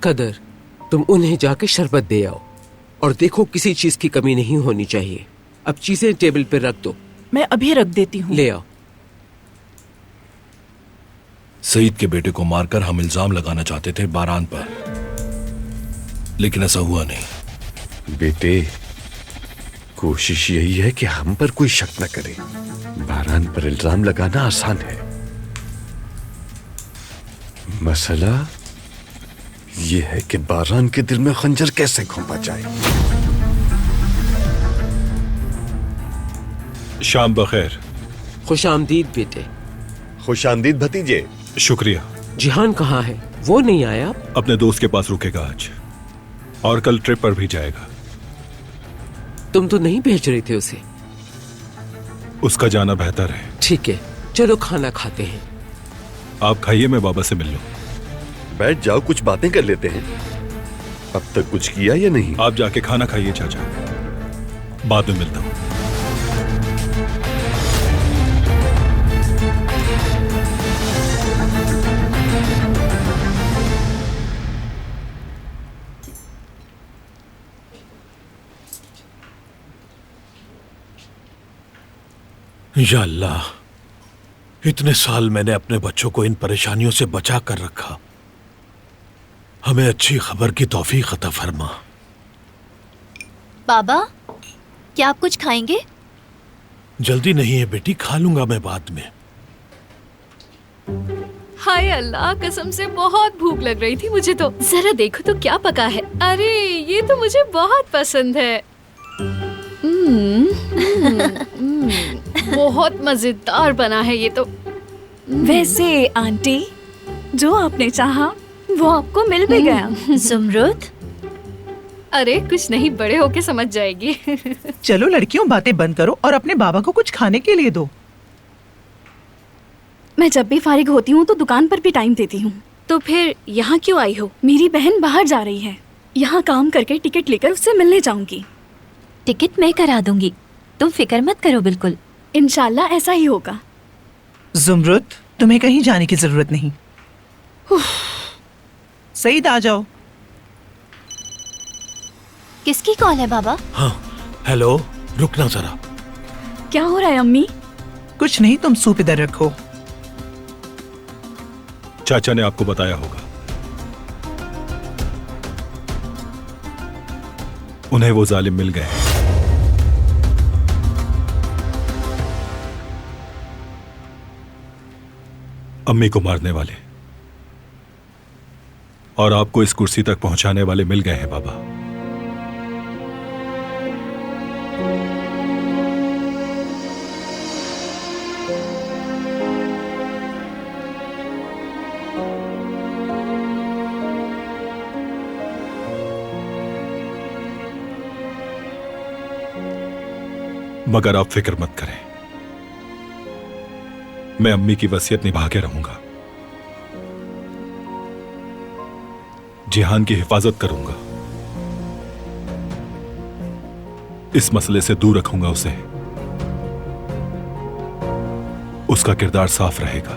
कदर, तुम उन्हें जाके शरबत दे आओ और देखो किसी चीज की कमी नहीं होनी चाहिए। अब चीजें टेबल पर रख दो। मैं अभी रख देती हूँ। ले आओ। सईद के बेटे को मारकर हम इल्जाम लगाना चाहते थे बारान पर, लेकिन ऐसा हुआ नहीं। बेटे, कोशिश यही है कि हम पर कोई शक न करे। बारान पर इल्जाम लगाना आसान है, मसला यह है कि बारान के दिल में खंजर कैसे घोंपा जाए। शाम बखैर। खुश आमदीद बेटे। खुश आमदीद भतीजे। शुक्रिया। जिहान कहाँ है? वो नहीं आया? अपने दोस्त के पास रुकेगा आज और कल ट्रिप पर भी जाएगा। तुम तो नहीं भेज रहे थे उसे। उसका जाना बेहतर है। ठीक है, चलो खाना खाते हैं। आप खाइए, मैं बाबा से मिल लूं। बैठ जाओ, कुछ बातें कर लेते हैं। अब तक कुछ किया या नहीं? आप जाके खाना खाइए चाचा, बाद में मिलता हूं। या अल्लाह, इतने साल मैंने अपने बच्चों को इन परेशानियों से बचा कर रखा। हमें अच्छी खबर की तौफीक अता फरमा। बाबा, क्या आप कुछ खाएंगे? जल्दी नहीं है बेटी, खा लूंगा मैं बाद में। हाय अल्लाह, कसम से बहुत भूख लग रही थी मुझे तो। जरा देखो तो क्या पका है। अरे ये तो मुझे बहुत पसंद है। बहुत मजेदार बना है ये तो। वैसे आंटी, जो आपने चाहा वो आपको मिल भी गया। ज़ुमरुद, अरे कुछ नहीं, बड़े होके समझ जाएगी। चलो लड़कियों, बातें बंद करो और अपने बाबा को कुछ खाने के लिए दो। मैं जब भी फारिग होती हूँ तो दुकान पर भी टाइम देती हूँ। तो फिर यहाँ क्यों आई हो? मेरी बहन बाहर जा रही है, यहाँ काम करके टिकट लेकर उससे मिलने जाऊंगी। टिकट मैं करा दूंगी, तुम फिक्र मत करो। बिल्कुल, इंशाल्लाह ऐसा ही होगा। ज़ुमरुद, तुम्हें कहीं जाने की जरूरत नहीं। सईद, आ जाओ। किसकी कॉल है बाबा? हाँ, हेलो, रुकना जरा। क्या हो रहा है अम्मी? कुछ नहीं, तुम सूप इधर रखो। चाचा ने आपको बताया होगा, उन्हें वो जालिम मिल गए। अम्मी को मारने वाले और आपको इस कुर्सी तक पहुंचाने वाले मिल गए हैं बाबा। मगर आप फिक्र मत करें, मैं अम्मी की वसीयत निभा के रहूंगा। जिहान की हिफाजत करूंगा, इस मसले से दूर रखूंगा उसे। उसका किरदार साफ रहेगा।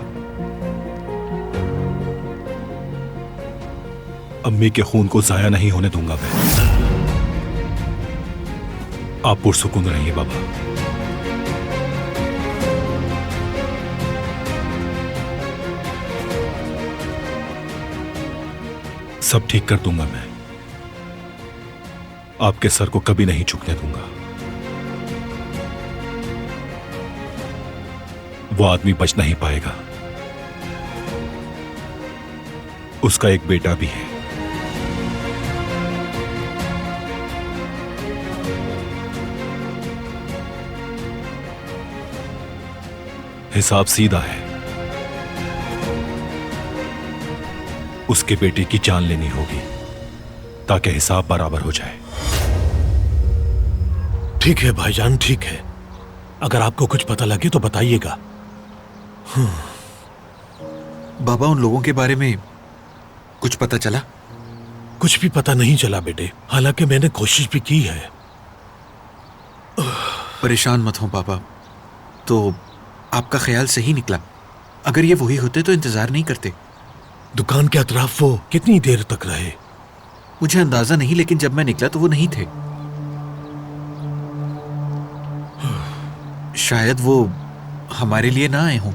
अम्मी के खून को जाया नहीं होने दूंगा मैं। आप पुरसुकून रहिए बाबा। सब ठीक कर दूंगा मैं। आपके सर को कभी नहीं झुकने दूंगा। वो आदमी बच नहीं पाएगा। उसका एक बेटा भी है। हिसाब सीधा है। उसके बेटे की जान लेनी होगी ताकि हिसाब बराबर हो जाए। ठीक है भाईजान, ठीक है। अगर आपको कुछ पता लगे तो बताइएगा। बाबा, उन लोगों के बारे में कुछ पता चला? कुछ भी पता नहीं चला बेटे, हालांकि मैंने कोशिश भी की है। परेशान मत हो बाबा। तो आपका ख्याल सही निकला। अगर ये वही होते तो इंतजार नहीं करते। दुकान के अतराफ वो कितनी देर तक रहे? मुझे अंदाजा नहीं, लेकिन जब मैं निकला तो वो नहीं थे। शायद वो हमारे लिए ना आए हों।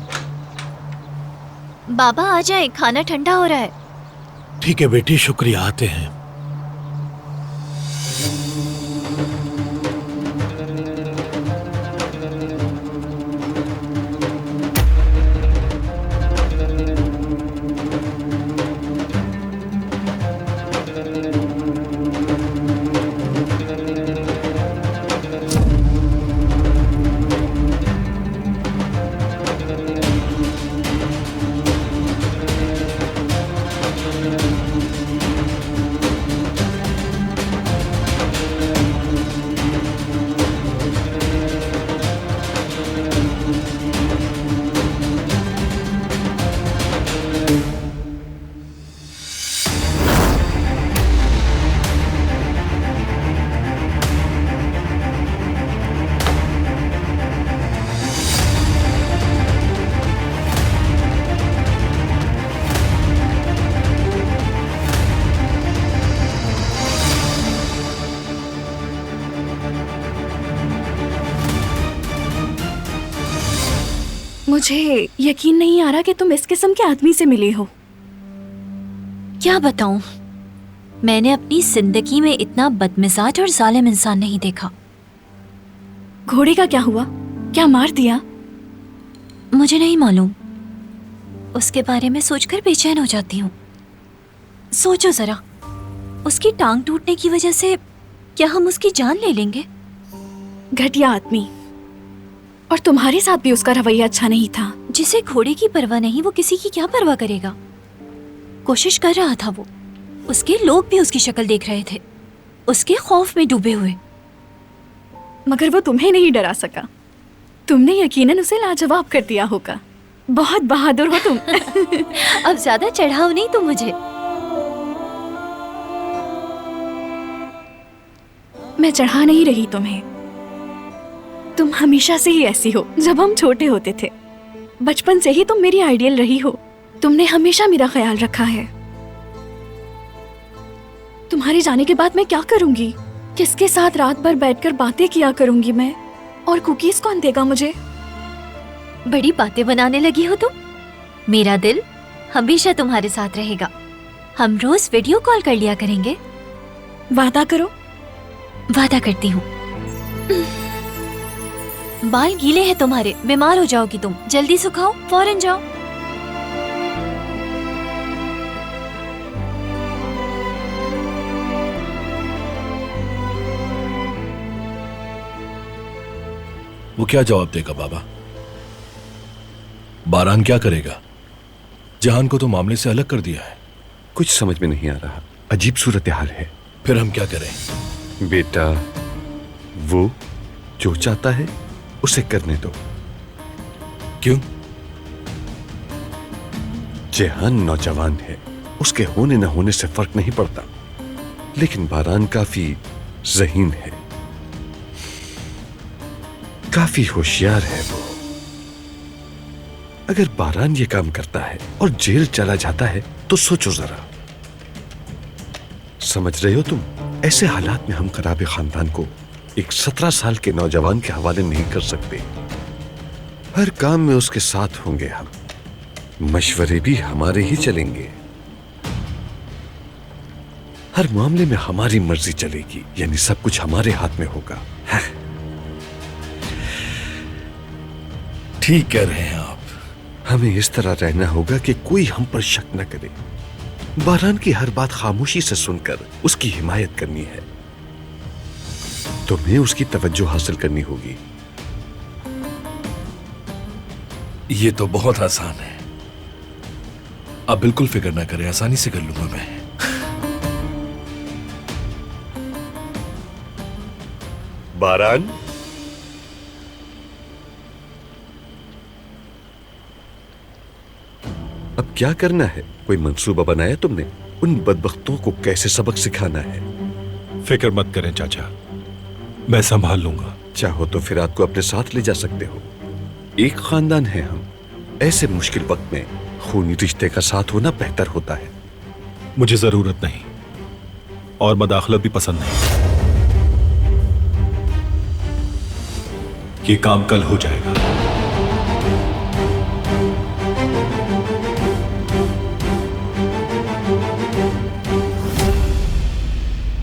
बाबा आ जाए, खाना ठंडा हो रहा है। ठीक है बेटी, शुक्रिया, आते हैं। मुझे यकीन नहीं आ रहा कि तुम इस किस्म के आदमी से मिली हो। क्या बताऊं, मैंने अपनी जिंदगी में इतना बदमिजाज और जालिम इंसान नहीं देखा। घोड़े का क्या हुआ? क्या मार दिया? मुझे नहीं मालूम, उसके बारे में सोचकर बेचैन हो जाती हूँ। सोचो जरा, उसकी टांग टूटने की वजह से क्या हम उसकी जान ले लेंगे? घटिया आदमी। और तुम्हारे साथ भी उसका रवैया अच्छा नहीं था। जिसे घोड़े की परवाह नहीं, वो किसी की क्या परवाह करेगा? कोशिश कर रहा था वो। उसके लोग भी उसकी शक्ल देख रहे थे, उसके खौफ में डूबे हुए। मगर वो तुम्हें नहीं डरा सका। तुमने यकीनन उसे लाजवाब कर दिया होगा। बहुत बहादुर हो तुम। अब ज्यादा चढ़ाओ नहीं तुम मुझे। मैं चढ़ा नहीं रही तुम्हें। तुम हमेशा से ही ऐसी हो। जब हम छोटे होते थे, बचपन से ही तुम मेरी आइडियल रही हो। तुमने हमेशा मेरा ख्याल रखा है। तुम्हारे जाने के बाद मैं क्या करूंगी? किसके साथ रात भर बैठकर बातें किया करूंगी मैं? और कुकीज कौन देगा मुझे? बड़ी बातें बनाने लगी हो तुम। मेरा दिल हमेशा तुम्हारे साथ रहेगा। हम रोज वीडियो कॉल कर लिया करेंगे। वादा करो। वादा करती हूँ। बाल गीले हैं तुम्हारे, बीमार हो जाओगी तुम। जल्दी सुखाओ, फौरन जाओ। वो क्या जवाब देगा बाबा? बारान क्या करेगा? जहान को तो मामले से अलग कर दिया है। कुछ समझ में नहीं आ रहा। अजीब सूरत हाल है। फिर हम क्या करें? बेटा, वो जो चाहता है उसे करने दो। क्यों? जेहान नौजवान है, उसके होने न होने से फर्क नहीं पड़ता। लेकिन बारान काफी ज़हीन है, काफी होशियार है वो। अगर बारान ये काम करता है और जेल चला जाता है तो सोचो जरा। समझ रहे हो तुम? ऐसे हालात में हम खराबे खानदान को एक 17 साल के नौजवान के हवाले नहीं कर सकते। हर काम में उसके साथ होंगे हम। मशवरे भी हमारे ही चलेंगे। हर मामले में हमारी मर्जी चलेगी, यानी सब कुछ हमारे हाथ में होगा। ठीक कह रहे हैं आप। हमें इस तरह रहना होगा कि कोई हम पर शक न करे। बारान की हर बात खामोशी से सुनकर उसकी हिमायत करनी है। तुम्हें उसकी तवज्जो हासिल करनी होगी। ये तो बहुत आसान है। आप बिल्कुल फिक्र ना करें, आसानी से कर लूंगा मैं। बारान, अब क्या करना है? कोई मंसूबा बनाया तुमने? उन बदबख्तों को कैसे सबक सिखाना है? फिक्र मत करें चाचा, मैं संभाल लूंगा। चाहो तो फिर रात को अपने साथ ले जा सकते हो। एक खानदान है हम। ऐसे मुश्किल वक्त में खूनी रिश्ते का साथ होना बेहतर होता है। मुझे जरूरत नहीं, और मदाखलत भी पसंद नहीं। ये काम कल हो जाएगा।